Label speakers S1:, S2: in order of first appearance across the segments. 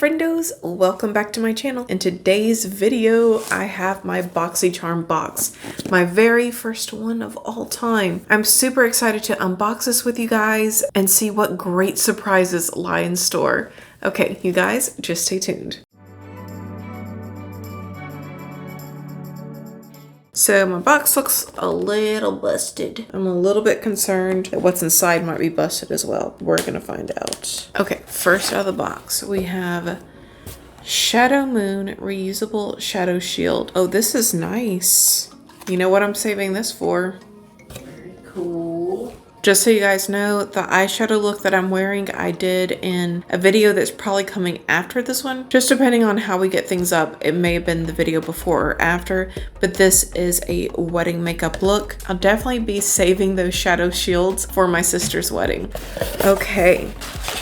S1: friendos, welcome back to my channel. In today's video, I have my Boxycharm box, my very first one of all time. I'm super excited to unbox this with you guys and see what great surprises lie in store. Okay, you guys, just stay tuned. So my box looks a little busted. I'm a little bit concerned that what's inside might be busted as well. We're gonna find out. Okay, first out of the box, we have Shadow Moon Reusable Shadow Shield. Oh, this is nice. You know what I'm saving this for?
S2: Very cool.
S1: Just so you guys know, the eyeshadow look that I'm wearing, I did in a video that's probably coming after this one. Just depending on how we get things up, it may have been the video before or after, but this is a wedding makeup look. I'll definitely be saving those shadow shields for my sister's wedding. Okay.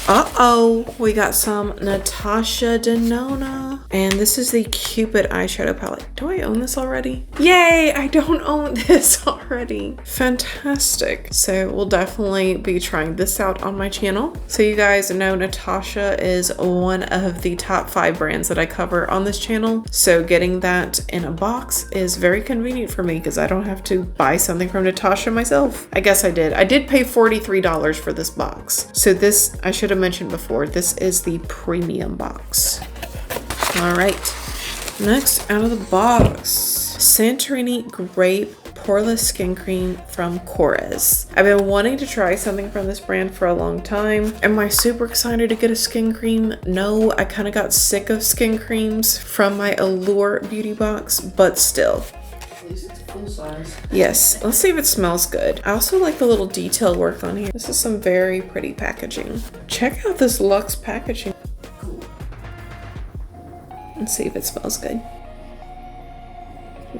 S1: Uh-oh, we got some Natasha Denona. And this is the Cupid eyeshadow palette. Do I own this already? Yay, I don't own this already. Fantastic. So we'll definitely be trying this out on my channel. So you guys know Natasha is one of the top 5 brands that I cover on this channel. So getting that in a box is very convenient for me because I don't have to buy something from Natasha myself. I guess I did. I did pay $43 for this box. So this, I should have mentioned before, this is the premium box. All right, next out of the box, Santorini Grape Poreless Skin Cream from Korres. I've been wanting to try something from this brand for a long time. Am I super excited to get a skin cream? No, I kind of got sick of skin creams from my Allure beauty box, but still.
S2: At least it's full size.
S1: Yes, let's see if it smells good. I also like the little detail work on here. This is some very pretty packaging. Check out this Luxe packaging. Let's see if it smells good.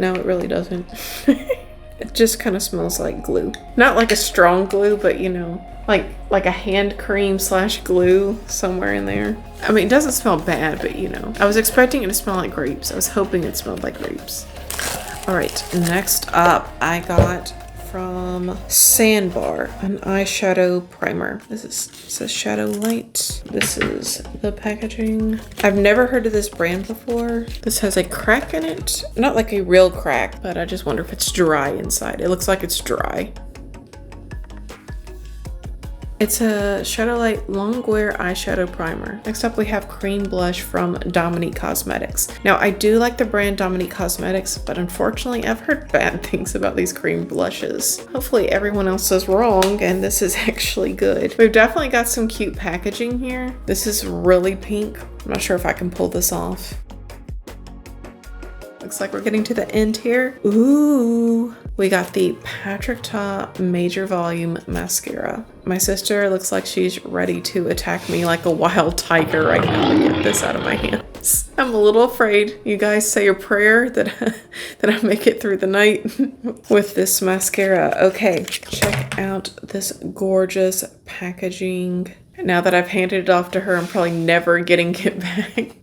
S1: No, it really doesn't. It just kind of smells like glue. Not like a strong glue, but you know, like a hand cream / glue somewhere in there. I mean, it doesn't smell bad, but you know. I was expecting it to smell like grapes. I was hoping it smelled like grapes. All right, next up, I got from Sandbar an eyeshadow primer. This says Shadow Light. This is the packaging. I've never heard of this brand before. This has a crack in it. Not like a real crack, but I just wonder if it's dry inside. It looks like it's dry. It's a Shadow Light Longwear eyeshadow primer. Next up we have Cream Blush from Dominique Cosmetics. Now I do like the brand Dominique Cosmetics, but unfortunately I've heard bad things about these cream blushes. Hopefully everyone else is wrong and this is actually good. We've definitely got some cute packaging here. This is really pink. I'm not sure if I can pull this off. Looks like we're getting to the end here. Ooh, we got the Patrick Ta Major Volume Mascara. My sister looks like she's ready to attack me like a wild tiger right now to get this out of my hands. I'm a little afraid. You guys say a prayer that I make it through the night with this mascara. Okay, check out this gorgeous packaging. Now that I've handed it off to her, I'm probably never getting it back.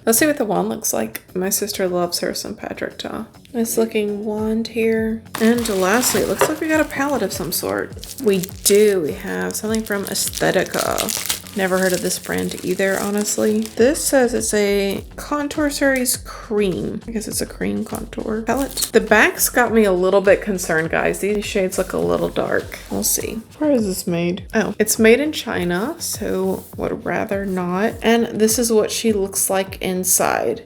S1: Let's see what the wand looks like. My sister loves her some Patrick Ta. Nice looking wand here. And lastly, it looks like we got a palette of some sort. We do. We have something from Aesthetica. Never heard of this brand either, honestly. This says it's a Contour Series Cream. I guess it's a cream contour palette. The back's got me a little bit concerned, guys. These shades look a little dark. We'll see. Where is this made? Oh, it's made in China, so would rather not. And this is what she looks like inside.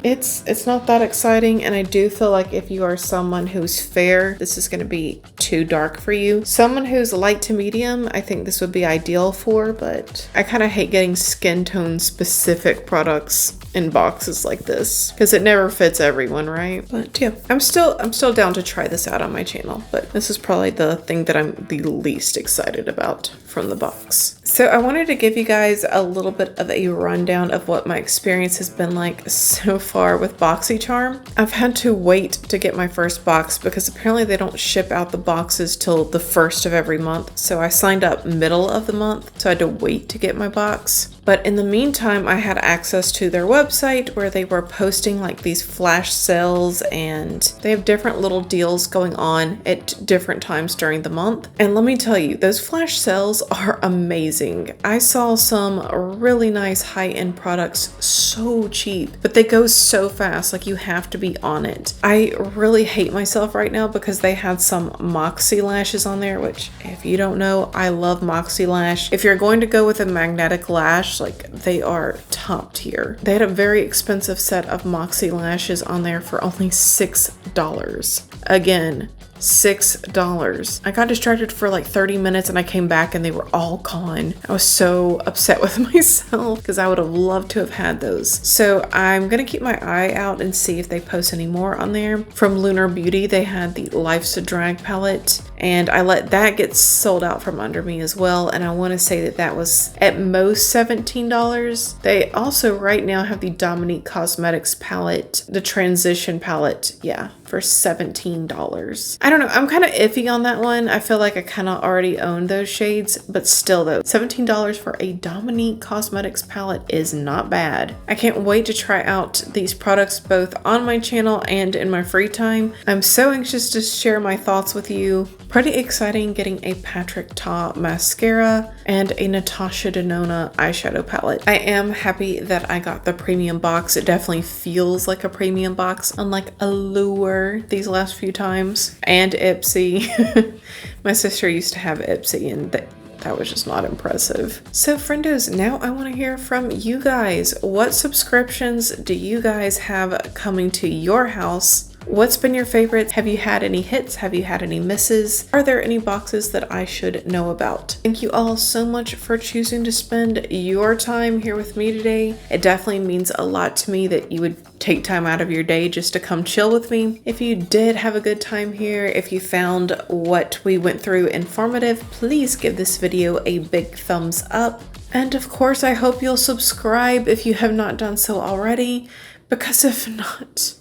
S1: It's not that exciting, and I do feel like if you are someone who's fair, this is going to be too dark for you. Someone who's light to medium, I think this would be ideal for, but I kind of hate getting skin tone specific products in boxes like this because it never fits everyone, right? But yeah, I'm still down to try this out on my channel, but this is probably the thing that I'm the least excited about from the box. So I wanted to give you guys a little bit of a rundown of what my experience has been like so far with Boxycharm. I've had to wait to get my first box because apparently they don't ship out the boxes till the 1st of every month. So I signed up middle of the month, so I had to wait to get my box. But in the meantime, I had access to their website where they were posting like these flash sales, and they have different little deals going on at different times during the month. And let me tell you, those flash sales are amazing. I saw some really nice high-end products so cheap, but they go so fast, like you have to be on it. I really hate myself right now because they had some Moxie lashes on there, which if you don't know, I love Moxie lash. If you're going to go with a magnetic lash, like they are top tier. They had a very expensive set of Moxie lashes on there for only $6. Again, $6. I got distracted for like 30 minutes and I came back and they were all gone. I was so upset with myself because I would have loved to have had those. So I'm gonna keep my eye out and see if they post any more on there. From Lunar Beauty, they had the Life's a Drag palette, and I let that get sold out from under me as well. And I want to say that that was at most $17. They also right now have the Dominique Cosmetics palette, the Transition palette, yeah, for $17. I don't know, I'm kind of iffy on that one. I feel like I kind of already own those shades, but still though, $17 for a Dominique Cosmetics palette is not bad. I can't wait to try out these products both on my channel and in my free time. I'm so anxious to share my thoughts with you. Pretty exciting getting a Patrick Ta mascara and a Natasha Denona eyeshadow palette. I am happy that I got the premium box. It definitely feels like a premium box, unlike Allure these last few times. And Ipsy. My sister used to have Ipsy and that was just not impressive. So Friendos, now I want to hear from you guys. What subscriptions do you guys have coming to your house? What's been your favorites? Have you had any hits? Have you had any misses? Are there any boxes that I should know about? Thank you all so much for choosing to spend your time here with me today. It definitely means a lot to me that you would take time out of your day just to come chill with me. If you did have a good time here, if you found what we went through informative, please give this video a big thumbs up. And of course, I hope you'll subscribe if you have not done so already, because if not,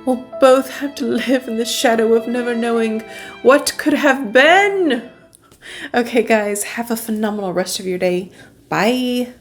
S1: we'll both have to live in the shadow of never knowing what could have been. Okay, guys, have a phenomenal rest of your day. Bye.